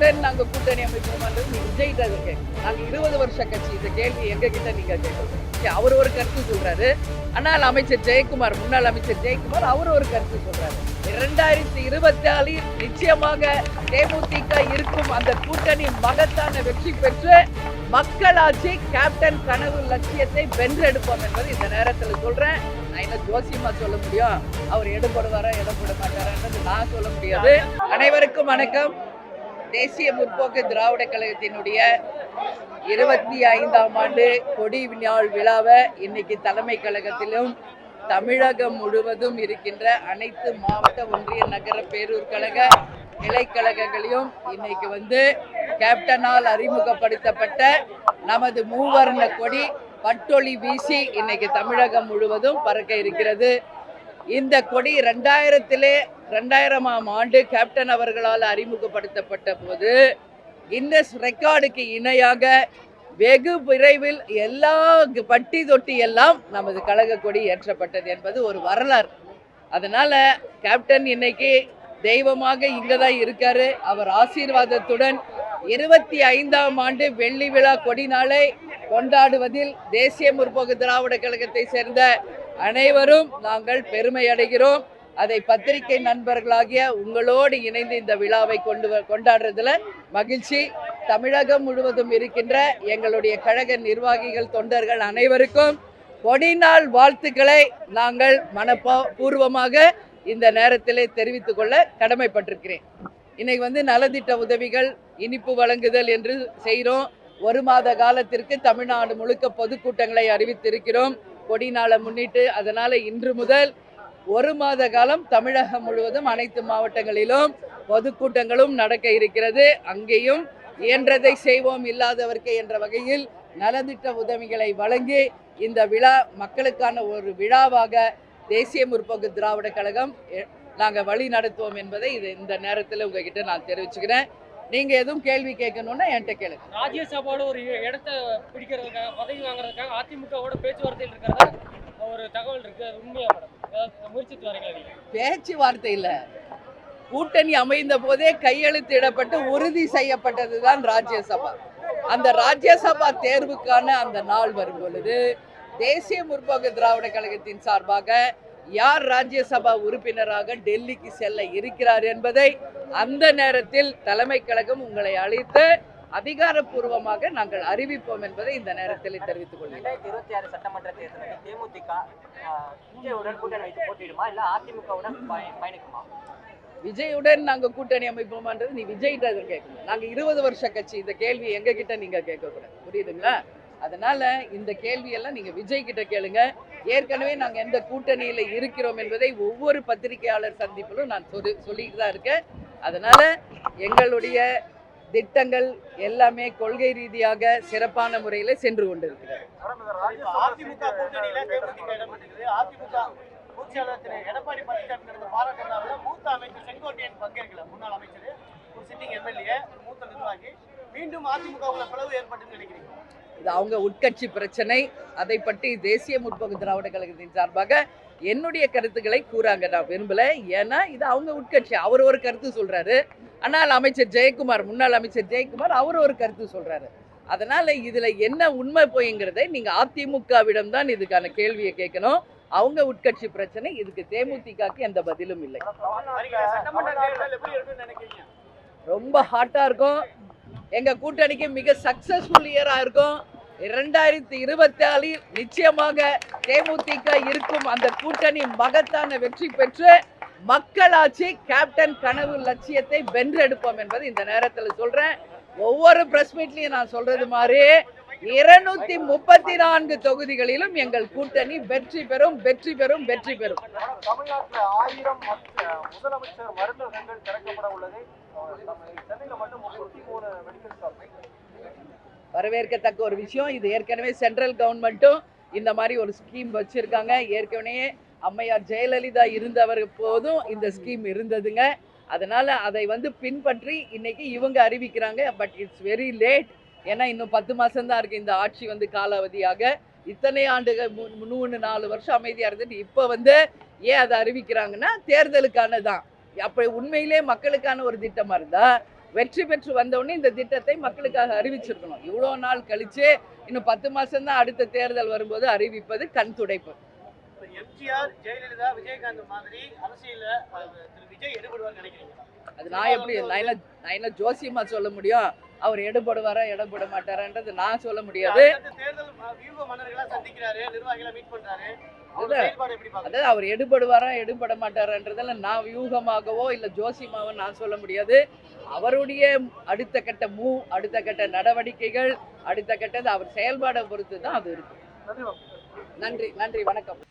விஜயுடன் நாங்க கூட்டணி அமைப்போம்ன்றது நீ விஜய்கிட்ட இருக்கேன். நாங்க 20 வருஷ கட்சி. இந்த கேள்வி எங்க கிட்ட நீங்க கேட்கணும். அவர் ஒரு கருத்து சொல்றாரு. ஆனால் அமைச்சர் ஜெயக்குமார், முன்னாள் அமைச்சர் ஜெயக்குமார் அவர் ஒரு கருத்து சொல்றாரு. 2024 நிச்சயமாக தேமுதிக இருக்கும் அந்த கூட்டணி மகத்தான வெற்றி பெற்று மக்களாட்சி கேப்டன் கனவு லட்சியத்தை வென்றெடுப்போம் என்பது இந்த நேரத்தில் சொல்றேன். நான் என்ன ஜோசியமா சொல்ல முடியும்? அவர் எடுபடுவாரா எடுபட மாட்டாரான்றது நான் சொல்ல முடியாது. அனைவருக்கும் வணக்கம். தேசிய முற்போக்கு திராவிட கழகத்தினுடைய 25ஆம் ஆண்டு கொடி நாள் விழாவை இன்னைக்கு தலைமை கழகத்திலும் தமிழகம் முழுவதும் இருக்கின்ற அனைத்து மாவட்ட ஒன்றிய நகர பேரூர் கழக கிளைக்கழகங்களையும் இன்னைக்கு கேப்டனால் அறிமுகப்படுத்தப்பட்ட நமது மூவர்ண கொடி பட்டொளி வீசி இன்னைக்கு தமிழகம் முழுவதும் பறக்க இருக்கிறது. இந்த கொடி 2000ஆம் ஆண்டு கேப்டன் அவர்களால் அறிமுகப்படுத்தப்பட்ட போது கின்னஸ் ரெக்கார்டுக்கு இணையாக வெகு விரைவில் எல்லா பட்டி தொட்டி எல்லாம் நமது கழக கொடி ஏற்றப்பட்டது என்பது ஒரு வரலாறு. அதனால கேப்டன் இன்னைக்கு தெய்வமாக இங்கதான் இருக்காரு. அவர் ஆசீர்வாதத்துடன் 25ஆம் ஆண்டு வெள்ளி விழா கொடி நாளை கொண்டாடுவதில் தேசிய முற்போக்கு திராவிட கழகத்தை சேர்ந்த அனைவரும் நாங்கள் பெருமை அடைகிறோம். அதை பத்திரிகை நண்பர்களாகிய உங்களோடு இணைந்து இந்த விழாவை கொண்டாடுறதுல மகிழ்ச்சி. தமிழகம் முழுவதும் இருக்கின்ற எங்களுடைய கழக நிர்வாகிகள் தொண்டர்கள் அனைவருக்கும் கொடிநாள் வாழ்த்துக்களை நாங்கள் மனப்பூர்வமாக இந்த நேரத்திலே தெரிவித்துக் கொள்ள கடமைப்பட்டிருக்கிறேன். இன்னைக்கு நலத்திட்ட உதவிகள் இனிப்பு வழங்குதல் என்று செய்கிறோம். 1 மாத காலத்திற்கு தமிழ்நாடு முழுக்க பொதுக்கூட்டங்களை அறிவித்திருக்கிறோம் கொடி நாளை முன்னிட்டு. அதனால இன்று முதல் 1 மாத காலம் தமிழகம் முழுவதும் அனைத்து மாவட்டங்களிலும் பொதுக்கூட்டங்களும் நடக்க இருக்கிறது. அங்கேயும் இயன்றதை செய்வோம் இல்லாதவர்க்கே என்ற வகையில் நலத்திட்ட உதவிகளை வழங்கி இந்த விழா மக்களுக்கான ஒரு விழாவாக தேசிய முற்போக்கு திராவிட கழகம் நாங்கள் வழி நடத்துவோம் என்பதை இந்த நேரத்தில் உங்ககிட்ட நான் தெரிவிச்சுக்கிறேன். நீங்க எதுவும் கேள்வி கேட்கணும்னா என்கிட்ட கேளுங்க. ராஜ்யசபாவோட ஒரு இடத்தை பிடிக்கிறதுக்காக பதவி வாங்குறதுக்காக அதிமுகவோட பேச்சுவார்த்தையில் இருக்கிறதா ஒரு தகவல் இருக்கு. அது உண்மையா மேடம்? முயற்சித்து வரீங்களா? பேச்சுவார்த்தை இல்ல, கூட்டணி அமைந்த போதே கையெழுத்திடப்பட்டு உறுதி செய்யப்பட்டதுதான் ராஜ்யசபா. அந்த ராஜ்யசபா தேர்வுக்கான அந்த நாள் வரும் பொழுது தேசிய முற்போக்கு திராவிட கழகத்தின் சார்பாக யார் ராஜ்யசபா உறுப்பினராக டெல்லிக்கு செல்ல இருக்கிறார் என்பதை அந்த நேரத்தில் தலைமை கழகம் உங்களை அழைத்து அதிகாரப்பூர்வமாக நாங்கள் அறிவிப்போம் என்பதை இந்த நேரத்தில் தெரிவித்துக் கொள்கிறேன். 2026 சட்டமன்ற தேர்தலில் தேமுதிக விஜயுடன் கூட்டணி வைத்து போட்டியிடுமா இல்ல அதிமுகவுடன் பயணிக்குமா? விஜயுடன் நாங்க கூட்டணி அமைப்போமான்றது நீ விஜய்கிட்ட கேட்கணும். நாங்க 20 வருஷ கட்சி. இந்த கேள்வி எங்க கிட்ட நீங்க கேட்கக்கூடாது, புரியுதுங்களா? அதனால இந்த கேள்வியெல்லாம் நீங்க விஜய் கிட்ட கேளுங்க. ஏற்கனவே நாங்க எந்த கூட்டணியில இருக்கிறோம் என்பதை ஒவ்வொரு பத்திரிகையாளர் சந்திப்பிலும் நான் சொல்லிட்டு தான் இருக்கேன். அதனால எங்களுடைய திட்டங்கள் எல்லாமே கொள்கை ரீதியாக சிறப்பான முறையில் சென்று கொண்டிருக்கிறது. இது அவங்க உட்கட்சி பிரச்சனை. அதை பற்றி தேசிய முற்போக்கு திராவிட கழகத்தின் சார்பாக என்னுடைய கருத்துக்களை கூறாங்க நான் விரும்பல. ஏன்னா இது அவங்க உட்கட்சி. அவர் ஒரு கருத்து சொல்றாரு. ஆனால் அமைச்சர் ஜெயக்குமார், முன்னாள் அமைச்சர் ஜெயக்குமார் அவர் ஒரு கருத்து சொல்றாரு. அதனால இதுல என்ன உண்மை போய்ங்கிறதை நீங்க அதிமுகவிடம் தான் இதுக்கான கேள்வியை கேட்கணும். அவங்க உட்கட்சி பிரச்சனை. இதுக்கு தேமுதிகக்கு எந்த பதிலும் இல்லை. ரொம்ப ஹாட்டா இருக்கும். எங்க கூட்டணிக்கு மிக சக்சஸ்ஃபுல் இயரா இருக்கும். 2024 நிச்சயமாக தேமுதிக இருக்கும் அந்த கூட்டணி மகத்தான வெற்றி பெற்று மக்களாட்சி கேப்டன் கனவு லட்சியத்தை வென்றெடுப்போம் என்பது இந்த நேரத்தில் சொல்றேன். ஒவ்வொரு பிரஸ் மீட்லயும் நான் சொல்றது மாதிரி 234 தொகுதிகளிலும் எங்கள் கூட்டணி வெற்றி பெறும், வெற்றி பெறும், வெற்றி பெறும். தமிழ்நாட்டில் 1000 முதலமைச்சர் மருந்தகங்கள் திறக்கப்பட உள்ளது. சென்னையில் மட்டும் 33 மெடிக்கல் ஷாப். வரவேற்கத்தக்க ஒரு விஷயம். இது ஏற்கனவே சென்ட்ரல் கவர்மெண்ட்டும் இந்த மாதிரி ஒரு ஸ்கீம் வச்சிருக்காங்க. ஏற்கனவே அம்மையார் ஜெயலலிதா இருந்தவர் போதும் இந்த ஸ்கீம் இருந்ததுங்க. அதனால அதை பின்பற்றி இன்னைக்கு இவங்க அறிவிக்கிறாங்க. But it's very late. ஏன்னா இன்னும் 10 மாசம் தான் இருக்கு இந்த ஆட்சி காலாவதியாக. இத்தனை ஆண்டுகள் 3-4 வருஷம் அமைதியா இருந்துட்டு இப்போ ஏன் அதை அறிவிக்கிறாங்கன்னா தேர்தலுக்கான தான். அப்ப உண்மையிலே மக்களுக்கான ஒரு திட்டமா இருந்தா வெற்றி பெற்று வந்தோடனே இந்த திட்டத்தை மக்களுக்காக அறிவிச்சிருக்கணும். இவ்வளோ நாள் கழிச்சு இன்னும் 10 மாசம் தான் அடுத்த தேர்தல் வரும்போது அறிவிப்பது கண் துடைப்பு. எம்ஜிஆர், ஜெயலலிதா, விஜயகாந்த் மாதிரி அரசியல்ல திரு விஜய் ஈடுபடுவார் நினைக்கிறீங்க? அது நான் என்ன ஜோசியமா சொல்ல முடியும்? அவர் எடுபடுவாரா எடுபட மாட்டாரான்றது நான் சொல்ல முடியாது. தேர்தல் வியூக மன்னர்களா சந்திக்கிறாரு, நிர்வாகிகளை மீட் பண்றாரு. அதாவது அவர் எடுபடுவாரா எடுபட மாட்டாரான்றதெல்லாம் நான் வியூகமாகவோ இல்லை ஜோசியமாவோ நான் சொல்ல முடியாது. அவருடைய அடுத்த கட்ட அடுத்த கட்ட நடவடிக்கைகள், அடுத்த கட்டது அவர் செயல்பாடை பொறுத்து தான் அது இருக்கு. நன்றி, வணக்கம்.